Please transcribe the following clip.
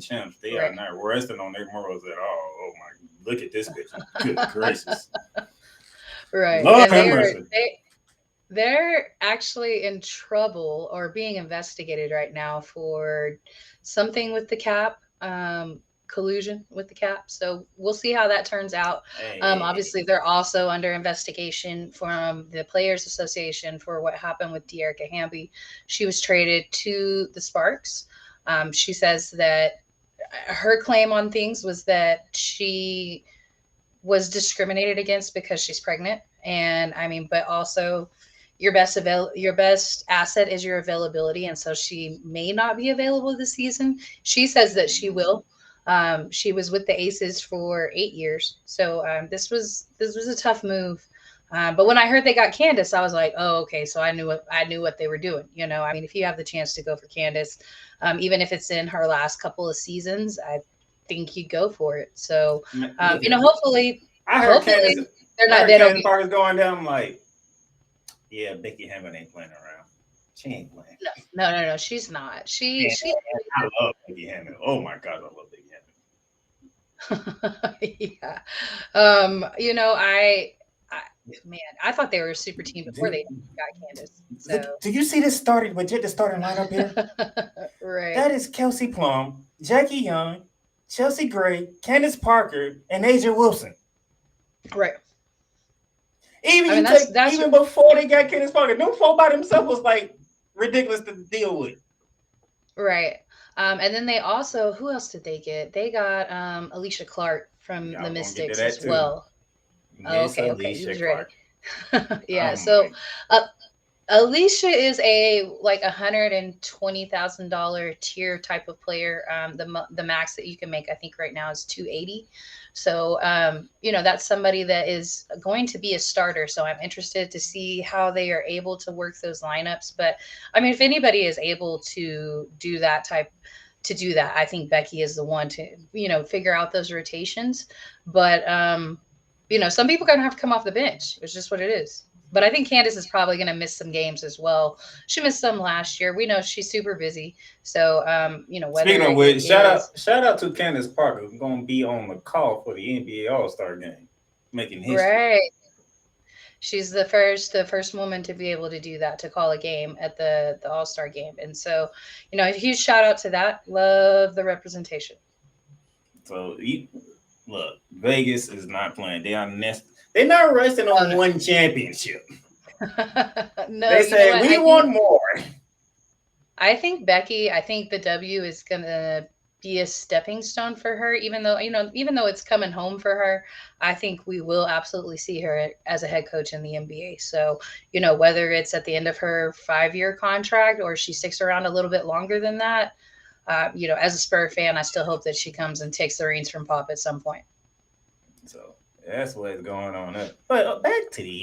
champs. They are Right. not resting on their morals at all. Oh my, look at this picture. Good gracious. Right. Lord And have mercy. they're actually in trouble or being investigated right now for something with the cap, collusion with the cap. So we'll see how that turns out. Hey, Obviously, they're also under investigation from the Players Association for what happened with Dearica Hamby. She was traded to the Sparks. She says that her claim on things was that she was discriminated against because she's pregnant. And I mean, but also your best asset is your availability, and so she may not be available this season. She says that she will. She was with the Aces for 8 years, so this was a tough move. But when I heard they got Candace, I was like, oh, okay. So I knew what they were doing. I mean, if you have the chance to go for Candace, even if it's in her last couple of seasons, I think you go for it. So, look at. hopefully, I heard Candace. hopefully they're I not. heard They don't Candace get. Parker's going down. I'm like, yeah, Becky Hammond ain't playing around. She ain't playing. No, no, no, no. She's not. Man, She I love Becky Hammond. Oh my god, I love Becky yeah. I man, I thought they were a super team before Hammond. they got Candace. So Do you see this started with the starting lineup here? right, That is Kelsey Plum, Jackie Young, Chelsea Gray, Candace Parker, and Asia Wilson. right. Even I mean, you take that's even before they got Candace Parker, them four by themselves was like ridiculous to deal with. right. And then they also, who else did they get? They got Alicia Clark from Yeah, I the was gonna get to Mystics that as too. well. Oh, Miss okay, okay. You Alicia was ready. Clark. Yeah. Oh So my. uh, Alicia is a like $120,000 tier type of player. The max that you can make, I think, right now is 280. So that's somebody that is going to be a starter. So I'm interested to see how they are able to work those lineups. But I mean, if anybody is able to do that, I think Becky is the one to figure out those rotations. But some people are gonna have to come off the bench. It's just what it is. But I think Candace is probably going to miss some games as well. She missed some last year. We know she's super busy. So, Speaking whether of it which, is shout out to Candace Parker, who's gonna be on the call for the NBA All Star game, making history. right, she's the first woman to be able to do that, to call a game at the All Star game. And so, a huge shout out to that. Love the representation. So look, Vegas is not playing. They're not resting Oh on one championship. no, no, They you know say what? we want more. I think the W is gonna be a stepping stone for her, even though it's coming home for her. I think we will absolutely see her as a head coach in the NBA. So, whether it's at the end of her 5-year contract or she sticks around a little bit longer than that, as a Spur fan, I still hope that she comes and takes the reins from Pop at some point. So that's what's going on. But back to the